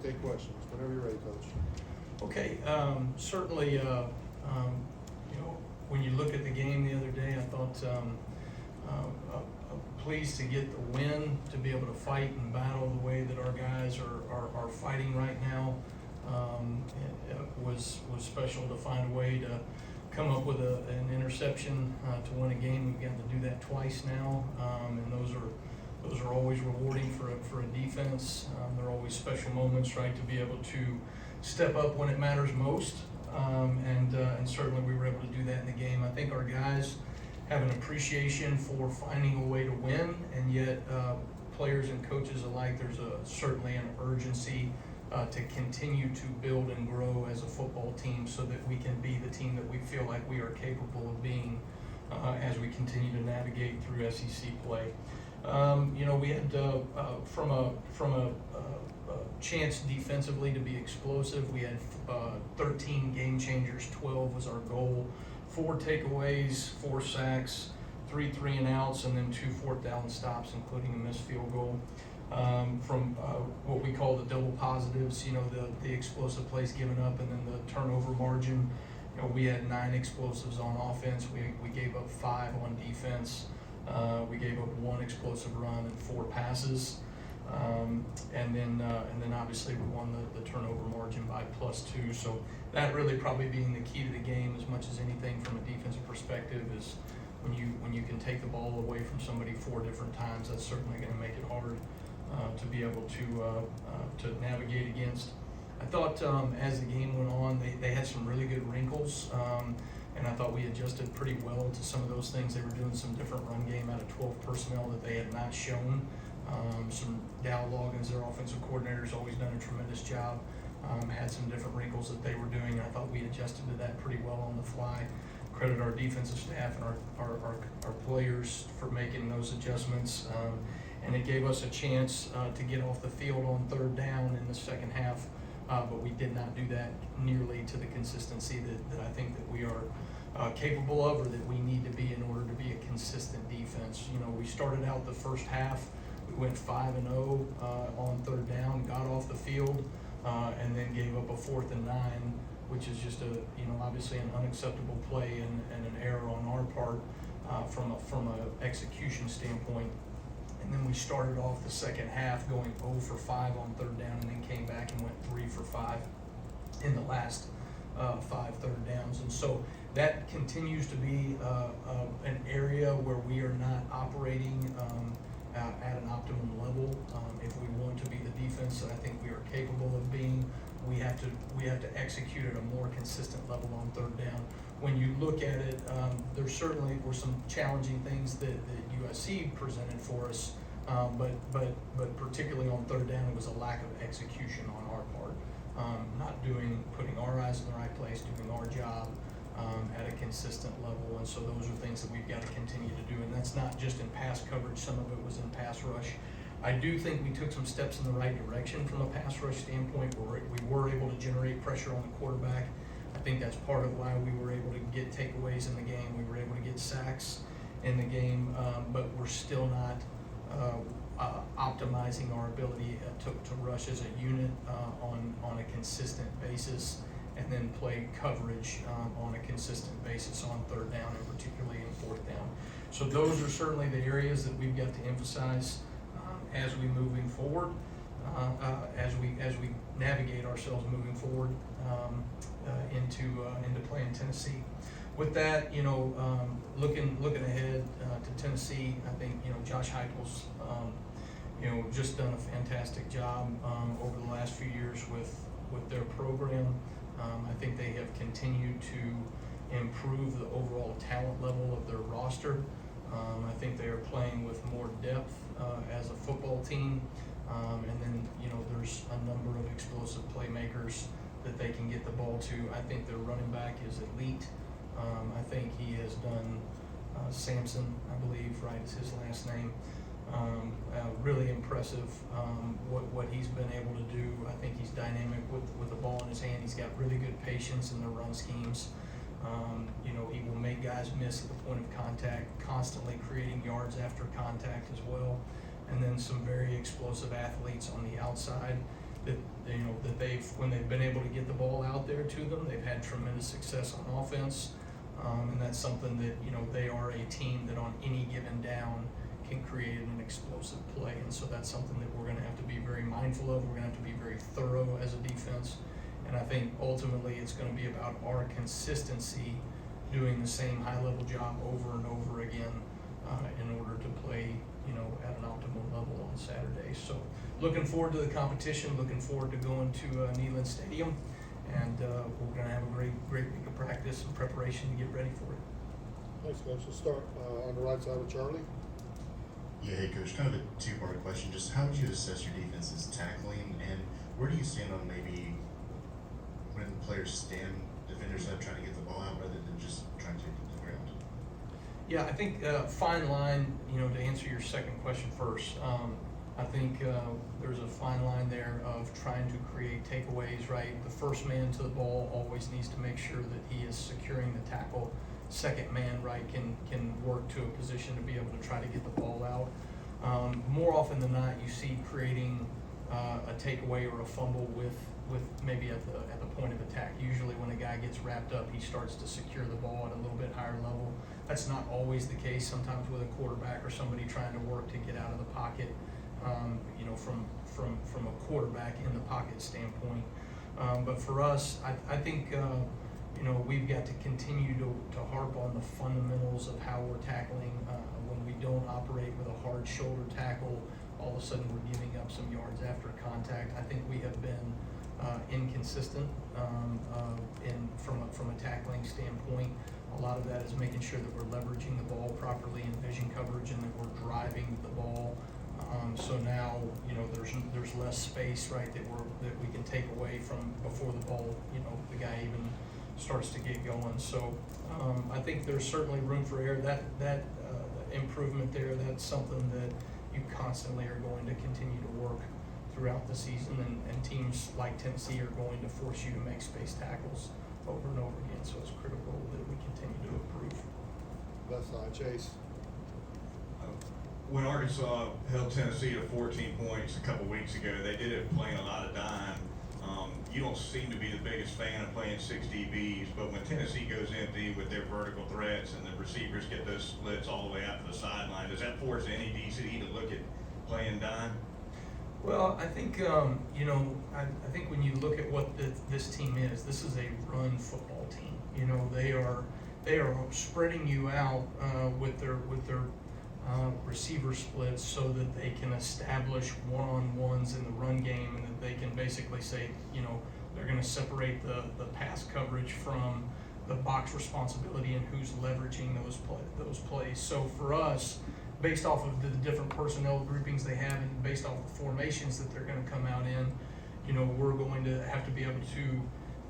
we'll take questions. Whenever you're ready, Coach. Okay, certainly, when you look at the game the other day, I thought pleased to get the win, to be able to fight and battle the way that our guys are fighting right now. It was special to find a way to come up with an interception to win a game. We've gotten to do that twice now, and those are always rewarding for a defense. They're always special moments, right, to be able to step up when it matters most, and certainly we were able to do that in the game. I think our guys have an appreciation for finding a way to win, and yet players and coaches alike, there's certainly an urgency to continue to build and grow as a football team so that we can be the team that we feel like we are capable of being as we continue to navigate through SEC play. We had from a chance defensively to be explosive. We had 13 game changers, 12 was our goal, 4 takeaways, 4 sacks, 3 3-and-outs, and then 2 4th down stops, including a missed field goal. From what we call the double positives, the explosive plays given up, and then the turnover margin. We had 9 explosives on offense. We gave up 5 on defense. We gave up 1 explosive run and 4 passes. And then obviously we won the turnover margin by +2. So that really probably being the key to the game as much as anything from a defensive perspective is when you can take the ball away from somebody 4 different times, that's certainly going to make it hard to be able to navigate against. I thought as the game went on, they had some really good wrinkles, and I thought we adjusted pretty well to some of those things. They were doing some different run game out of 12 personnel that they had not shown. Some Dow Loggins, their offensive coordinator, has always done a tremendous job. Had some different wrinkles that they were doing, and I thought we adjusted to that pretty well on the fly. Credit our defensive staff and our players for making those adjustments. And it gave us a chance to get off the field on 3rd down in the second half, but we did not do that nearly to the consistency that I think that we are capable of, or that we need to be in order to be a consistent defense. We started out the first half, we went 5-0 on 3rd down, got off the field, and then gave up a 4th and 9, which is just obviously an unacceptable play and an error on our part from a execution standpoint. And then we started off the second half going 0 for 5 on 3rd down, and then came back and went 3 for 5 in the last 5 3rd downs. And so that continues to be an area where we are not operating at an optimum level. If we want to be the defense that I think we are capable of being, we have to execute at a more consistent level on 3rd down. When you look at it, there certainly were some challenging things that USC presented for us, but particularly on 3rd down, it was a lack of execution on our part. Putting our eyes in the right place, doing our job at a consistent level, and so those are things that we've got to continue to do, and that's not just in pass coverage, some of it was in pass rush. I do think we took some steps in the right direction from a pass rush standpoint, where we were able to generate pressure on the quarterback. I think that's part of why we were able to get takeaways in the game. We were able to get sacks in the game, but we're still not optimizing our ability to rush as a unit on a consistent basis, and then play coverage on a consistent basis on 3rd down, and particularly in 4th down. So those are certainly the areas that we've got to emphasize as we moving forward, as we navigate ourselves moving forward into playing Tennessee. With that, looking ahead to Tennessee, I think Josh Heupel's just done a fantastic job over the last few years with their program. I think they have continued to improve the overall talent level of their roster. I think they are playing with more depth as a football team, and then there's a number of explosive playmakers that they can get the ball to. I think their running back is elite. I think he has done Sampson, I believe, right, is his last name. Really impressive what he's been able to do. I think he's dynamic with the ball in his hand. He's got really good patience in the run schemes. He will make guys miss at the point of contact, constantly creating yards after contact as well. And then some very explosive athletes on the outside. that, that when they've been able to get the ball out there to them, they've had tremendous success on offense. And that's something that, they are a team that on any given down can create an explosive play. And so that's something that we're gonna have to be very mindful of. We're gonna have to be very thorough as a defense. And I think ultimately it's gonna be about our consistency doing the same high-level job over and over again in order to play, at an optimal level on Saturday. So looking forward to the competition, looking forward to going to Neyland Stadium. And we're gonna have a great week of practice and preparation to get ready for it. Thanks, Coach. Let's start on the right side with Charlie. Yeah, hey Coach, kind of a two-part question. Just how would you assess your defense's tackling, and where do you stand on maybe when players stand defenders up trying to get the ball out rather than just trying to take it to the ground? Yeah, I think fine line, to answer your second question first, I think there's a fine line there of trying to create takeaways, right? The first man to the ball always needs to make sure that he is securing the tackle. Second man, right, can work to a position to be able to try to get the ball out. More often than not, you see creating a takeaway or a fumble with maybe at the point of attack. Usually when a guy gets wrapped up, he starts to secure the ball at a little bit higher level. That's not always the case. Sometimes with a quarterback or somebody trying to work to get out of the pocket, from a quarterback in the pocket standpoint. But for us, I think we've got to continue to harp on the fundamentals of how we're tackling. When we don't operate with a hard shoulder tackle, all of a sudden we're giving up some yards after contact. I think we have been inconsistent from a tackling standpoint. A lot of that is making sure that we're leveraging the ball properly in vision coverage and that we're driving the ball. So now, there's less space, right, that we can take away from before the ball, the guy even starts to get going. So I think there's certainly room for error. That improvement there, that's something that you constantly are going to continue to work throughout the season, and teams like Tennessee are going to force you to make space tackles over and over again. So it's critical that we continue to improve. Left side, Chase. When Arkansas held Tennessee to 14 points a couple weeks ago, they did it playing a lot of dime. You don't seem to be the biggest fan of playing 6 DBs, but when Tennessee goes empty with their vertical threats and the receivers get those splits all the way out to the sideline, does that force any DC to look at playing dime? Well, I think I think when you look at what this team is, this is a run football team. They are spreading you out with their receiver splits so that they can establish one-on-ones in the run game, and that they can basically say, they're going to separate the pass coverage from the box responsibility and who's leveraging those plays. So for us, based off of the different personnel groupings they have and based off the formations that they're going to come out in, we're going to have to be able to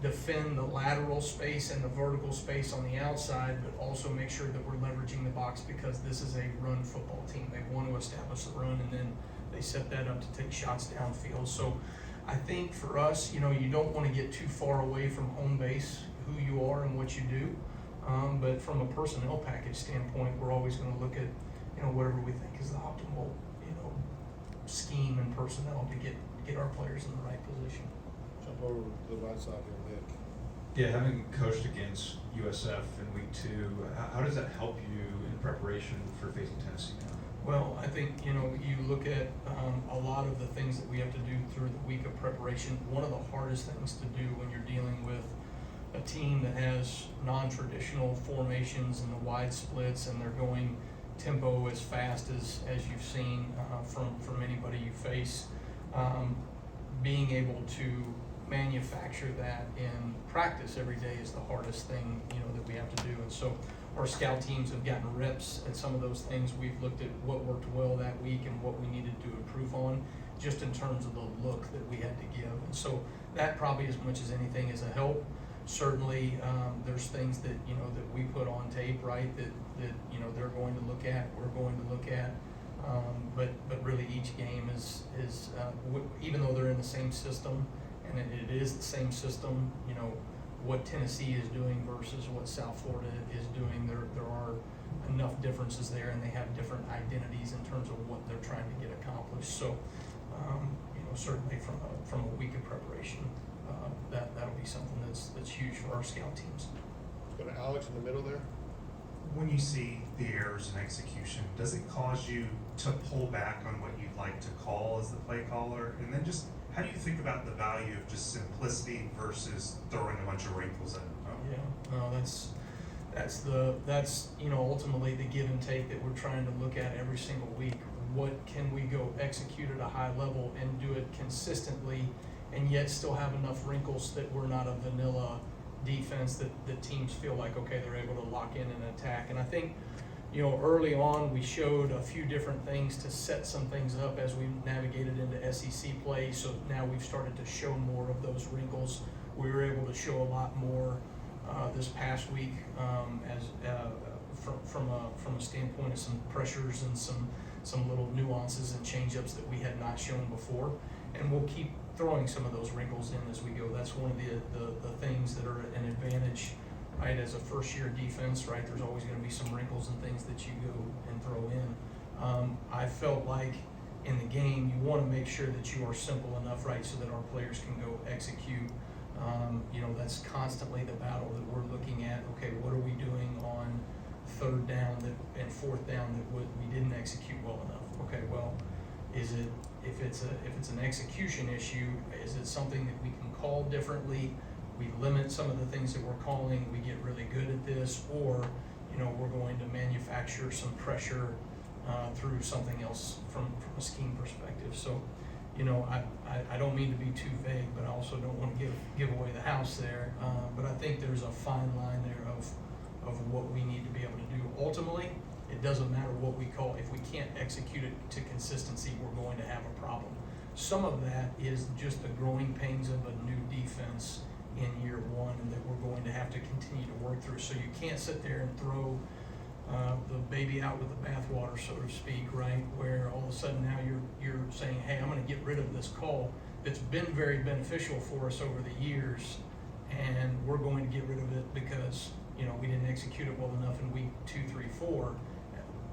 defend the lateral space and the vertical space on the outside, but also make sure that we're leveraging the box, because this is a run football team. They want to establish the run, and then they set that up to take shots downfield. So I think for us, you don't want to get too far away from home base, who you are and what you do. But from a personnel package standpoint, we're always going to look at, whatever we think is the optimal, scheme and personnel to get our players in the right position. Jump over to the right side here, Nick. Yeah, having coached against USF in week 2, how does that help you in preparation for facing Tennessee now? Well, I think, you look at a lot of the things that we have to do through the week of preparation. One of the hardest things to do when you're dealing with a team that has non-traditional formations and the wide splits, and they're going tempo as fast as you've seen from anybody you face, being able to manufacture that in practice every day is the hardest thing that we have to do. And so our scout teams have gotten reps at some of those things. We've looked at what worked well that week and what we needed to improve on, just in terms of the look that we had to give. And so that probably, as much as anything, is a help. Certainly there's things that that we put on tape, right, that they're going to look at, we're going to look at, but really each game is even though they're in the same system, and it is the same system, what Tennessee is doing versus what South Florida is doing, there are enough differences there, and they have different identities in terms of what they're trying to get accomplished. So certainly from a week of preparation, that'll be something that's huge for our scout teams. Go to Alex in the middle there. When you see the errors in execution, does it cause you to pull back on what you'd like to call as the play caller? And then just how do you think about the value of just simplicity versus throwing a bunch of wrinkles at it? Yeah, no, that's ultimately the give and take that we're trying to look at every single week. What can we go execute at a high level and do it consistently, and yet still have enough wrinkles that we're not a vanilla defense that teams feel like, okay, they're able to lock in and attack. And I think, early on we showed a few different things to set some things up as we navigated into SEC play. So now we've started to show more of those wrinkles. We were able to show a lot more this past week from a standpoint of some pressures and some little nuances and change-ups that we had not shown before. And we'll keep throwing some of those wrinkles in as we go. That's one of the things that are an advantage, right, as a first-year defense, right? There's always going to be some wrinkles and things that you go and throw in. I felt like in the game, you want to make sure that you are simple enough, right, so that our players can go execute. That's constantly the battle that we're looking at. Okay, what are we doing on third down and fourth down that we didn't execute well enough? Okay, well, is it if it's an execution issue, is it something that we can call differently? We limit some of the things that we're calling, we get really good at this, or we're going to manufacture some pressure through something else from a scheme perspective. So I don't mean to be too vague, but I also don't want to give away the house there. But I think there's a fine line there of what we need to be able to do. Ultimately, it doesn't matter what we call. If we can't execute it to consistency, we're going to have a problem. Some of that is just the growing pains of a new defense in year one, and that we're going to have to continue to work through. So you can't sit there and throw the baby out with the bathwater, so to speak, right? Where all of a sudden now you're saying, hey, I'm going to get rid of this call that's been very beneficial for us over the years, and we're going to get rid of it because we didn't execute it well enough in week 2, 3, 4.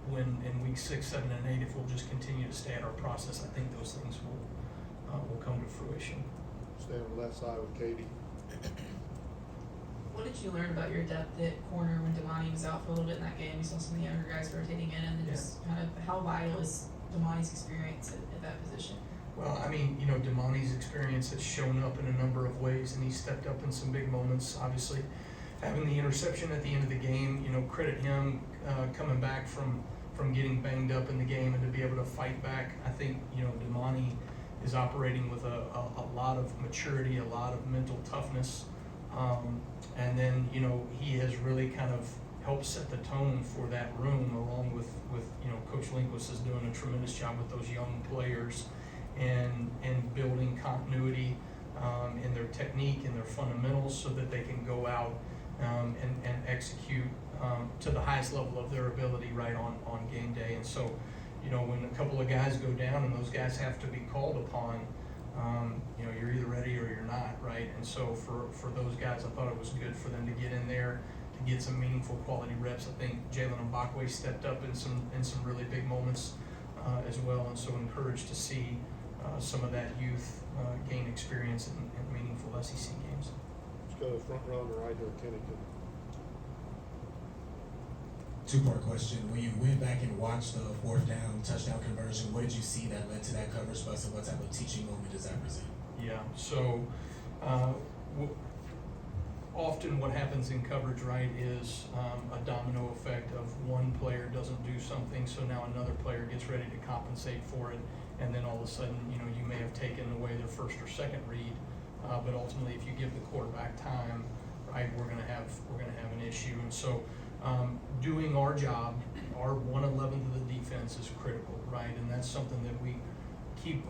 When in week 6, 7, and 8, if we'll just continue to stay at our process, I think those things will come to fruition. Stay on the left side with Katie. What did you learn about your depth at corner when Damani was out for a little bit in that game? You saw some of the younger guys rotating in, and then just kind of how vital is Damani's experience at that position? Well, I mean, Damani's experience has shown up in a number of ways, and he stepped up in some big moments. Obviously, having the interception at the end of the game, credit him coming back from getting banged up in the game and to be able to fight back. I think, Damani is operating with a lot of maturity, a lot of mental toughness. And then, he has really kind of helped set the tone for that room, along with Coach Lindquist is doing a tremendous job with those young players and building continuity in their technique and their fundamentals so that they can go out and execute to the highest level of their ability right on game day. And so, when a couple of guys go down and those guys have to be called upon, you're either ready or you're not, right? And so for those guys, I thought it was good for them to get in there, to get some meaningful quality reps. I think Jalen Mbakwe stepped up in some really big moments as well, and so encouraged to see some of that youth gain experience in meaningful SEC games. Let's go to the front row on the right there, Kennington. Two-part question. When you went back and watched the fourth down touchdown conversion, what did you see that led to that coverage bust, and what type of teaching moment does that present? Yeah, so often what happens in coverage, right, is a domino effect of one player doesn't do something, so now another player gets ready to compensate for it, and then all of a sudden, you may have taken away their first or second read, but ultimately, if you give the quarterback time, right, we're gonna have an issue. And so doing our job, our 1/11th of the defense is critical, right? And that's something that we keep,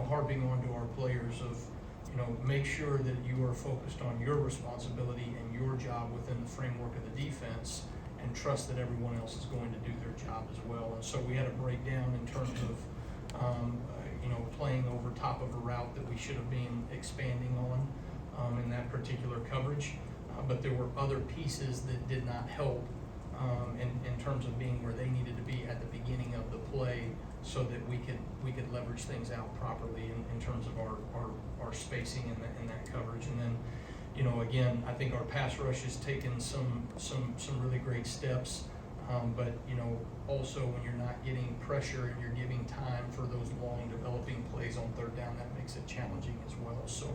harping on to our players of, make sure that you are focused on your responsibility and your job within the framework of the defense, and trust that everyone else is going to do their job as well. And so we had a breakdown in terms of, playing over top of a route that we should have been expanding on in that particular coverage. But there were other pieces that did not help in terms of being where they needed to be at the beginning of the play, so that we could leverage things out properly in terms of our spacing and that coverage. And then, you know, again, I think our pass rush has taken some really great steps. But, you know, also when you're not getting pressure and you're giving time for those long developing plays on third down, that makes it challenging as well. So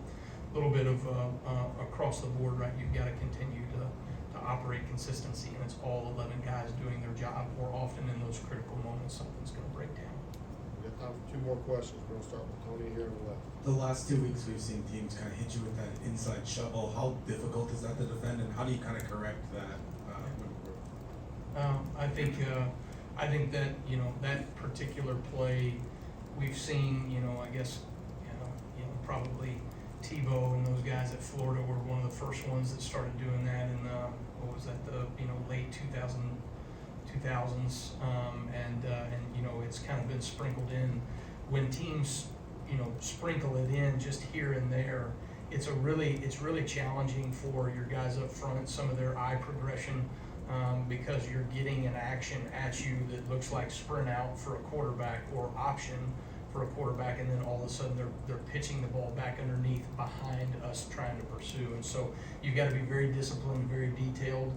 a little bit of across the board, right? You've got to continue to operate consistency, and it's all 11 guys doing their job. More often in those critical moments, something's going to break down. We got time for two more questions. We're gonna start with Tony here on the left. The last 2 weeks, we've seen teams kind of hit you with that inside shovel. How difficult is that to defend, and how do you kind of correct that? I think that, you know, that particular play, we've seen, you know, I guess, probably Tebow and those guys at Florida were one of the first ones that started doing that in what was that, the, you know, late 2000s, and you know, it's kind of been sprinkled in. When teams, you know, sprinkle it in just here and there, it's really challenging for your guys up front, some of their eye progression, because you're getting an action at you that looks like sprint out for a quarterback or option for a quarterback, and then all of a sudden they're pitching the ball back underneath behind us trying to pursue. And so you've got to be very disciplined, very detailed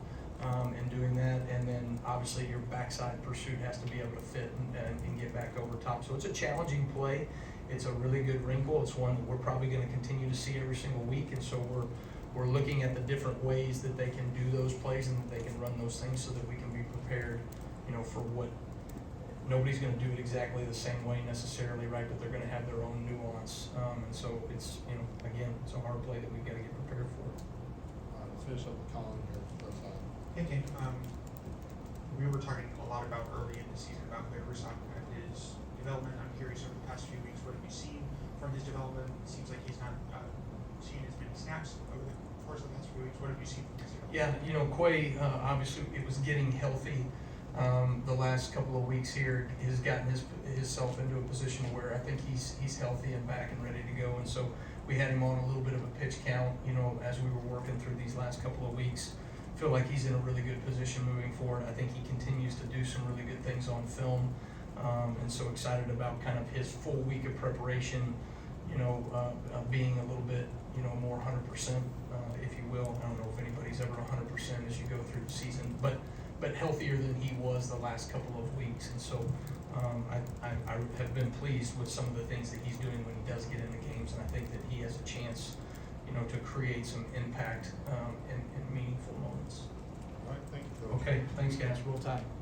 in doing that, and then obviously your backside pursuit has to be able to fit and get back over top. So it's a challenging play. It's a really good wrinkle. It's one that we're probably going to continue to see every single week, and so we're looking at the different ways that they can do those plays and that they can run those things so that we can be prepared, you know, for what nobody's going to do it exactly the same way necessarily, right? But they're going to have their own nuance, and so it's, you know, again, it's a hard play that we've got to get prepared for. All right, let's finish up with Colin here. Left side. Hey, Ken, we were talking a lot about early in the season about Rivers and his development. I'm curious, over the past few weeks, what have you seen from his development? It seems like he's not seen as many snaps over the course of the past few weeks. What have you seen from his development? Yeah, you know, Quay, obviously it was getting healthy. The last couple of weeks here has gotten himself into a position where I think he's healthy and back and ready to go. And so we had him on a little bit of a pitch count, you know, as we were working through these last couple of weeks. Feel like he's in a really good position moving forward. I think he continues to do some really good things on film, and so excited about kind of his full week of preparation, you know, being a little bit, you know, more 100%, if you will. I don't know if anybody's ever 100% as you go through the season, but healthier than he was the last couple of weeks. And so I have been pleased with some of the things that he's doing when he does get into games, and I think that he has a chance, you know, to create some impact in meaningful moments. All right, thank you, Coach. Okay, thanks guys, real tight.